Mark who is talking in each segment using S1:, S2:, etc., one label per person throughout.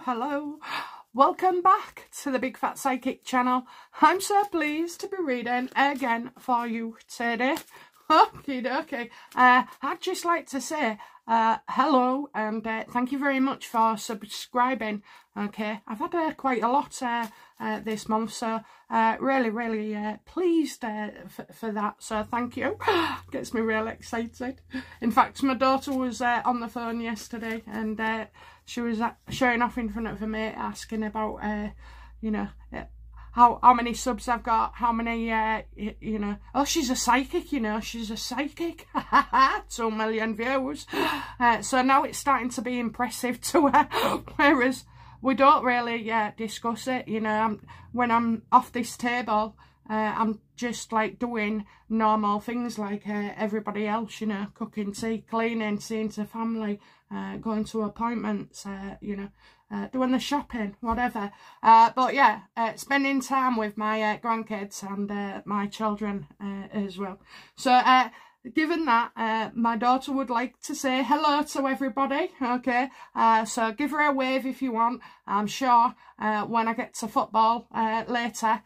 S1: hello. Welcome back to the Big Fat Psychic channel. I'm so pleased to be reading again for you today. Okay. I'd just like to say hello and thank you very much for subscribing. Okay, I've had quite a lot this month, so really pleased for that, so thank you. Gets me real excited. In fact, my daughter was on the phone yesterday and she was showing off in front of her mate, asking about you know, how many subs I've got, how many, you know, oh, she's a psychic, you know, she's a psychic. 2 million views. So now it's starting to be impressive to her, whereas we don't really discuss it, you know. When I'm off this table, I'm just like doing normal things like everybody else, you know, cooking tea, cleaning, seeing to family, going to appointments, you know, doing the shopping, whatever. But yeah, spending time with my grandkids and my children as well. So given that, my daughter would like to say hello to everybody, okay? So give her a wave if you want. I'm sure when I get to football later,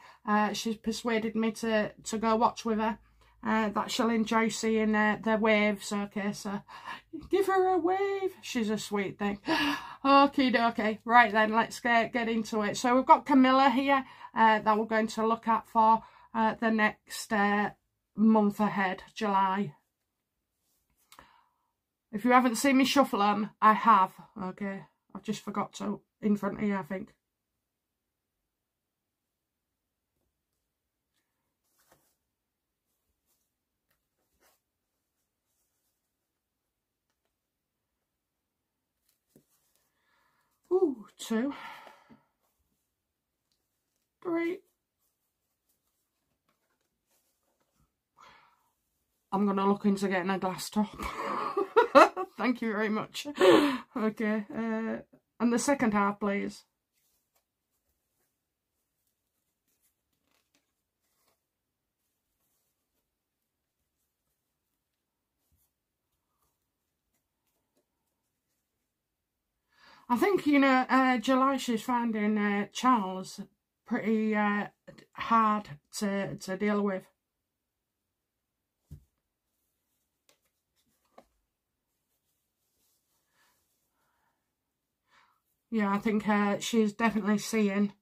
S1: she's persuaded me to go watch with her. That she'll enjoy seeing the waves, okay? So give her a wave. She's a sweet thing. Okay. Right then, let's get into it. So we've got Camilla here that we're going to look at for the next month ahead, July. If you haven't seen me shuffle them, I have, okay? I've just forgot to in front of you, I think. Ooh, 2, 3. I'm going to look into getting a glass top. Thank you very much. Okay, and the second half, please. I think, you know, July, she's finding Charles pretty hard to deal with. Yeah, I think she's definitely seeing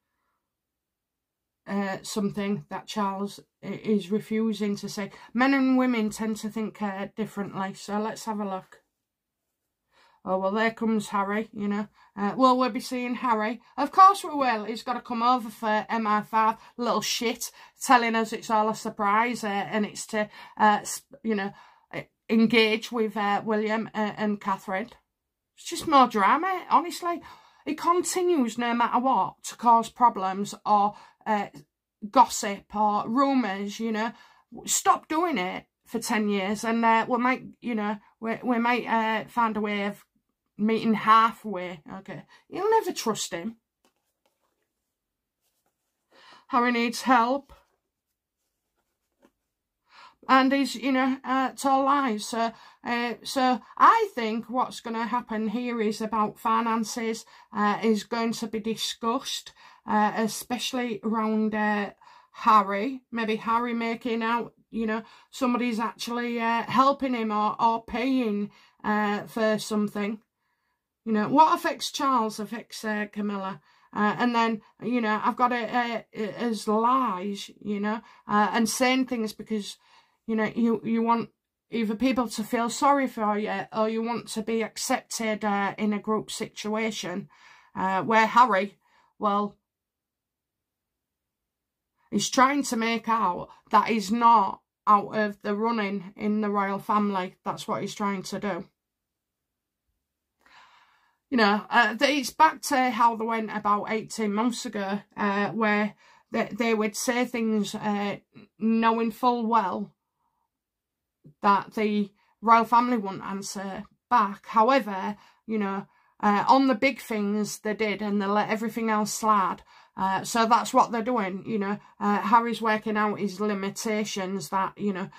S1: something that Charles is refusing to say. Men and women tend to think differently, so let's have a look. Oh, well, there comes Harry, you know. Will we be seeing Harry? Of course we will. He's got to come over for MI5, little shit, telling us it's all a surprise and it's to, you know, engage with William and Catherine. It's just more drama, honestly. It continues no matter what to cause problems or gossip or rumours, you know. Stop doing it for 10 years and we might, you know, we might find a way of meeting halfway, okay? You'll never trust him. Harry needs help. And he's, you know, told lies. So I think what's going to happen here is about finances is going to be discussed, especially around Harry. Maybe Harry making out, you know, somebody's actually helping him or paying for something. You know, what affects Charles affects Camilla. And then, you know, I've got it as lies, you know, and saying things because, you know, you want either people to feel sorry for you or you want to be accepted in a group situation where Harry, well, is trying to make out that he's not out of the running in the royal family. That's what he's trying to do. You know, it's back to how they went about 18 months ago, where they would say things knowing full well that the royal family wouldn't answer back. However, you know, on the big things they did and they let everything else slide. So that's what they're doing, you know. Harry's working out his limitations that, you know,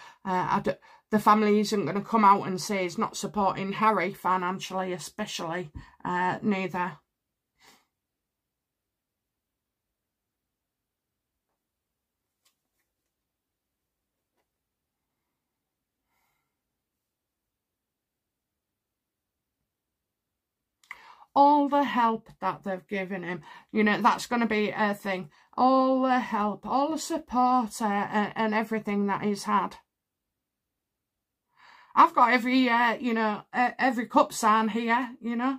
S1: the family isn't going to come out and say he's not supporting Harry financially, especially, neither. all the help that they've given him. You know, that's going to be a thing. All the help, all the support and everything that he's had. I've got every, you know, every cup sign here, you know.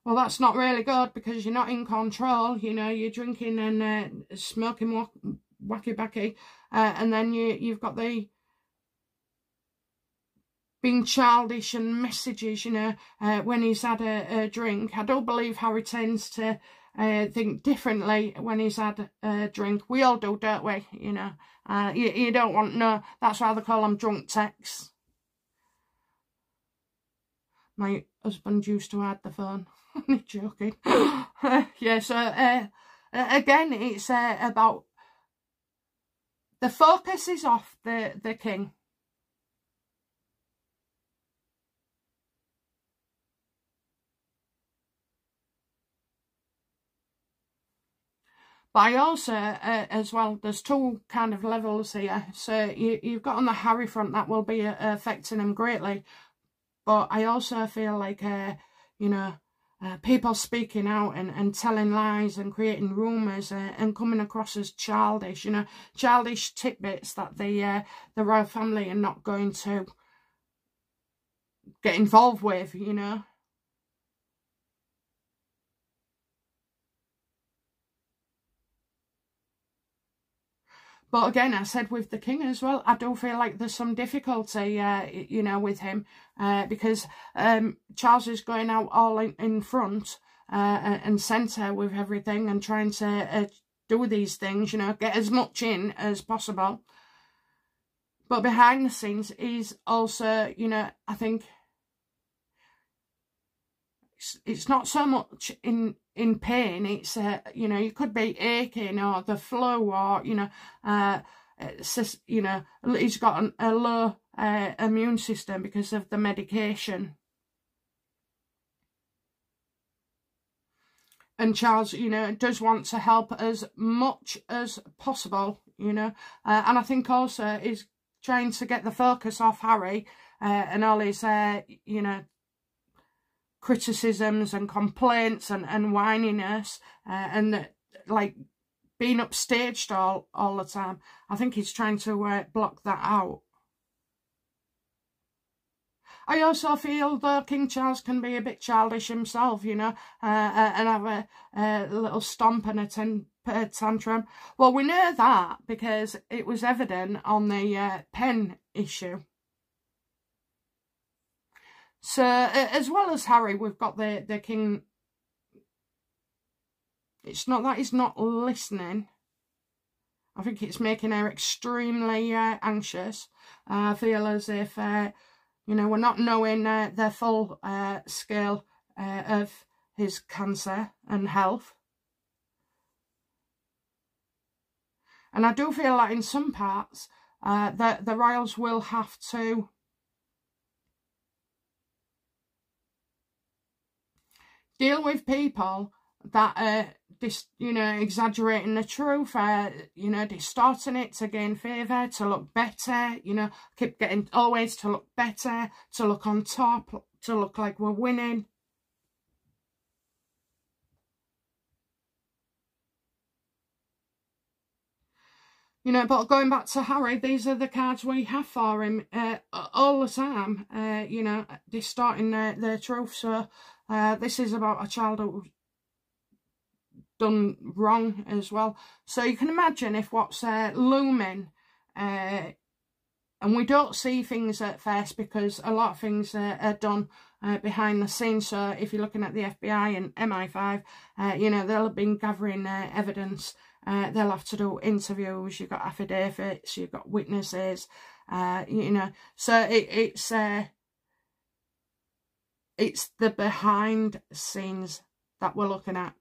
S1: Well, that's not really good because you're not in control. You know, you're drinking and smoking wacky-backy. And then you've got the being childish and messages, you know, when he's had a drink. I don't believe Harry tends to think differently when he's had a drink. We all do, don't we? You know, you don't want no. That's why they call them drunk texts. My husband used to hide the phone. I'm joking. Yeah, so again, it's about the focus is off the king. But I also, as well, there's two kind of levels here. So you've got on the Harry front that will be affecting him greatly. But I also feel like, you know, people speaking out and telling lies and creating rumours and coming across as childish, you know, childish tidbits that the royal family are not going to get involved with, you know. But again, I said with the king as well, I do feel like there's some difficulty, you know, with him because Charles is going out all in front and centre with everything and trying to do these things, you know, get as much in as possible. But behind the scenes, he's also, you know, I think it's not so much in pain. It's you know, you could be aching or the flu or, you know, you know, he's got a low immune system because of the medication. And Charles, you know, does want to help as much as possible, you know, and I think also is trying to get the focus off Harry and all his, you know, criticisms and complaints and whininess and like being upstaged all the time. I think he's trying to block that out. I also feel that King Charles can be a bit childish himself, you know, and have a little stomp and a temper tantrum. Well, we know that because it was evident on the pen issue. So, as well as Harry, we've got the king. It's not that he's not listening. I think it's making her extremely anxious. I feel as if, you know, we're not knowing the full scale of his cancer and health. And I do feel like in some parts, the royals will have to deal with people that are, you know, exaggerating the truth, you know, distorting it to gain favour, to look better, you know, keep getting always to look better, to look on top, to look like we're winning. You know, but going back to Harry, these are the cards we have for him all the time, you know, distorting the truth. So this is about a child who done wrong as well. So you can imagine if what's looming, and we don't see things at first because a lot of things are done behind the scenes. So if you're looking at the FBI and MI5, you know, they'll have been gathering evidence. They'll have to do interviews. You've got affidavits. You've got witnesses. You know, so it's the behind scenes that we're looking at.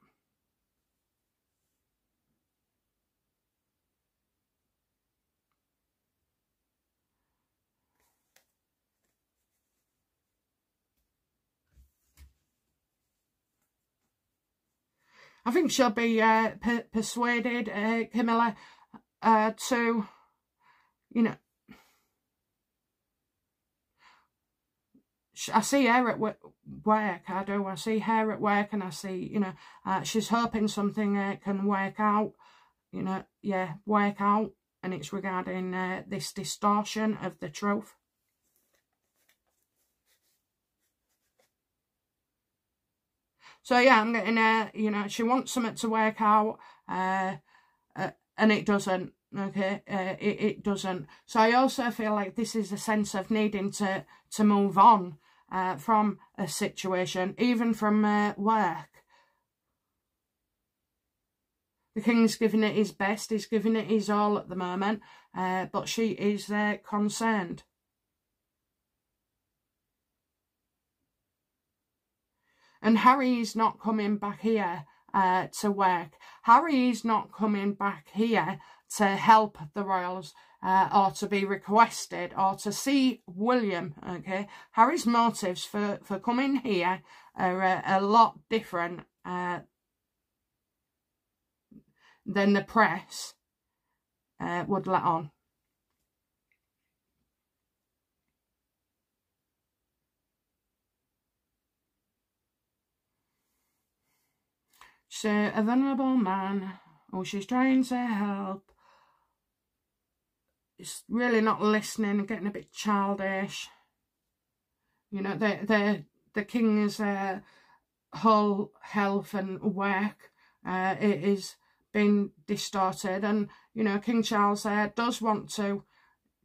S1: I think she'll be persuaded, Camilla, to, you know, I see her at work, I do. I see her at work, and I see, you know, she's hoping something can work out, you know, yeah, work out, and it's regarding this distortion of the truth. So yeah, I'm getting, you know, she wants something to work out, and it doesn't. Okay, it doesn't. So I also feel like this is a sense of needing to move on from a situation, even from work. The king's giving it his best, he's giving it his all at the moment, but she is concerned. And Harry's not coming back here to work. Harry's not coming back here to help the royals or to be requested or to see William, okay? Harry's motives for coming here are a lot different than the press would let on. She's a vulnerable man who she's trying to help. It's really not listening and getting a bit childish. You know, the king's whole health and work it is being distorted, and you know, King Charles does want to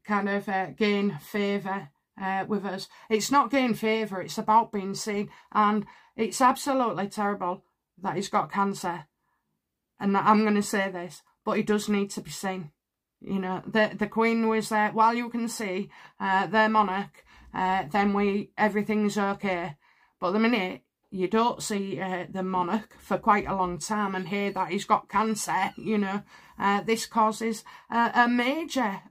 S1: kind of gain favour with us. It's not gain favour, it's about being seen, and it's absolutely terrible that he's got cancer, and I'm going to say this, but he does need to be seen. You know, the Queen was there. While you can see their monarch, then everything's okay. But the minute you don't see the monarch for quite a long time and hear that he's got cancer, you know, this causes a major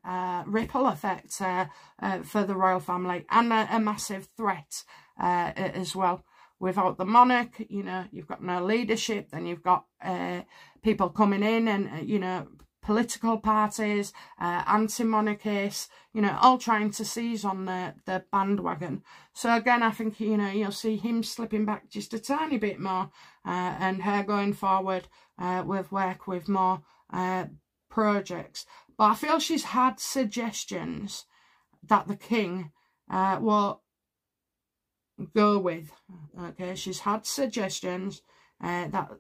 S1: ripple effect for the royal family, and a massive threat as well. Without the monarch, you know, you've got no leadership, then you've got people coming in and, you know, political parties, anti-monarchists, you know, all trying to seize on the bandwagon. So again, I think, you know, you'll see him slipping back just a tiny bit more and her going forward with work with more projects. But I feel she's had suggestions that the king will go with. Okay, she's had suggestions that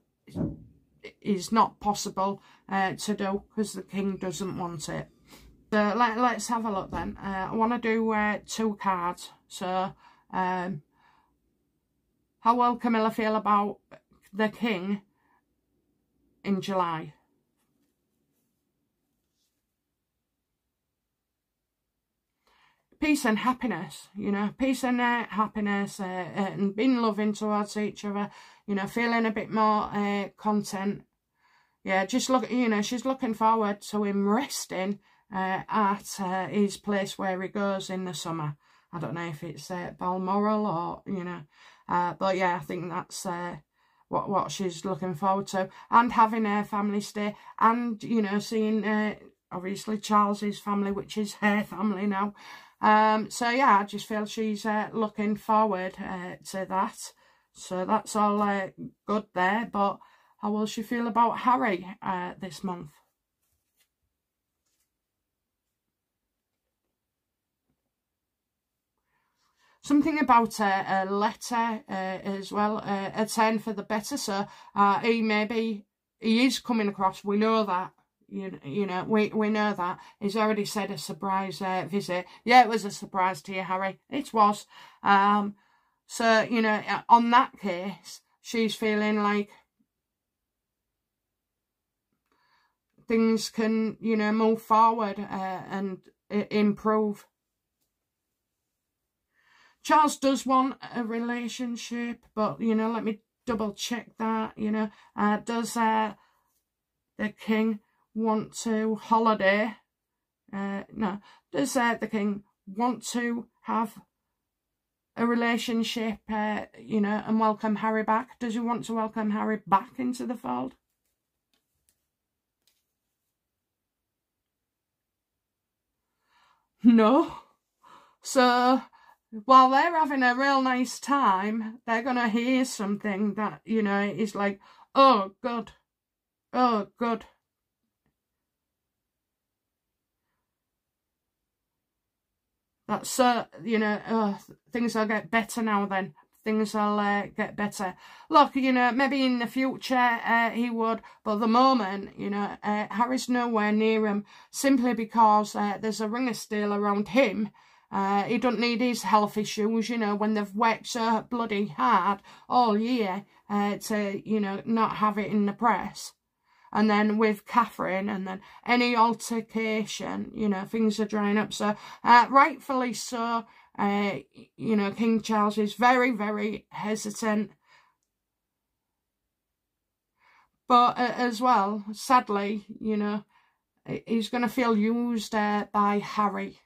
S1: is not possible to do because the king doesn't want it. So let's have a look then. I want to do 2 cards. So how will Camilla feel about the king in July? Peace and happiness, you know, peace and happiness, and being loving towards each other, you know, feeling a bit more content. Yeah, just look, you know, she's looking forward to him resting at his place where he goes in the summer. I don't know if it's Balmoral or, you know, but yeah, I think that's what she's looking forward to. And having her family stay, and, you know, seeing obviously Charles's family, which is her family now. So yeah, I just feel she's looking forward to that. So that's all good there. But how will she feel about Harry this month? Something about a letter as well, a turn for the better. So he is coming across. We know that. You know, we know that. He's already said a surprise visit. Yeah, it was a surprise to you, Harry. It was. So, you know, on that case, she's feeling like things can, you know, move forward and improve. Charles does want a relationship, but, you know, let me double check that, you know. Does the king want to holiday? No. Does the king want to have a relationship, you know, and welcome Harry back? Does he want to welcome Harry back into the fold? No. So while they're having a real nice time, they're going to hear something that, you know, is like, oh, God. Oh, God. That's, you know, things will get better now then. Things will get better. Look, you know, maybe in the future he would, but at the moment, you know, Harry's nowhere near him simply because there's a ring of steel around him. He don't need his health issues, you know, when they've worked so bloody hard all year to, you know, not have it in the press. And then with Catherine, and then any altercation, you know, things are drying up. So, rightfully so, you know, King Charles is very, very hesitant. But as well, sadly, you know, he's going to feel used by Harry.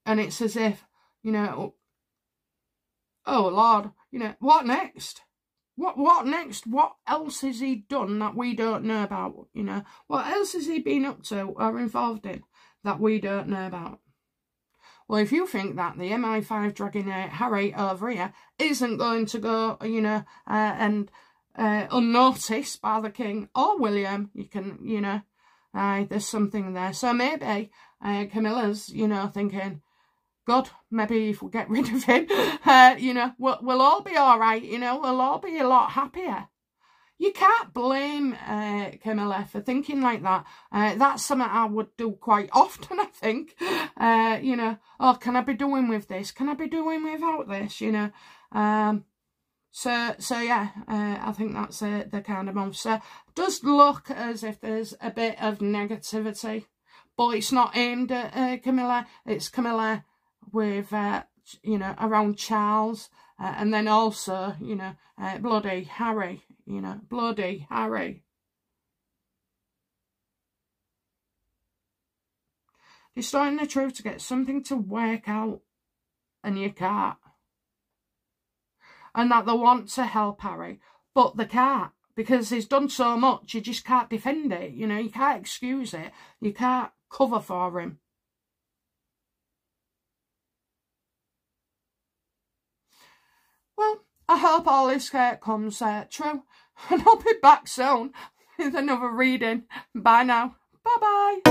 S1: And it's as if, you know, oh Lord, you know, what next? What next? What else has he done that we don't know about? You know, what else has he been up to or involved in that we don't know about? Well, if you think that the MI5 dragging Harry over here isn't going to go, you know, and unnoticed by the King or William, you can, you know, there's something there. So maybe Camilla's, you know, thinking, God, maybe if we get rid of him, you know, we'll all be all right, you know, we'll all be a lot happier. You can't blame Camilla for thinking like that. That's something I would do quite often, I think. You know, oh, can I be doing with this? Can I be doing without this? You know, so yeah, I think that's the kind of month. So it does look as if there's a bit of negativity, but it's not aimed at Camilla. It's Camilla with, you know, around Charles, and then also, you know, bloody Harry, you know, bloody Harry. Distorting the truth to get something to work out, and you can't. And that they want to help Harry, but they can't, because he's done so much, you just can't defend it, you know, you can't excuse it, you can't cover for him. Well, I hope all this comes true, and I'll be back soon with another reading. Bye now. Bye-bye.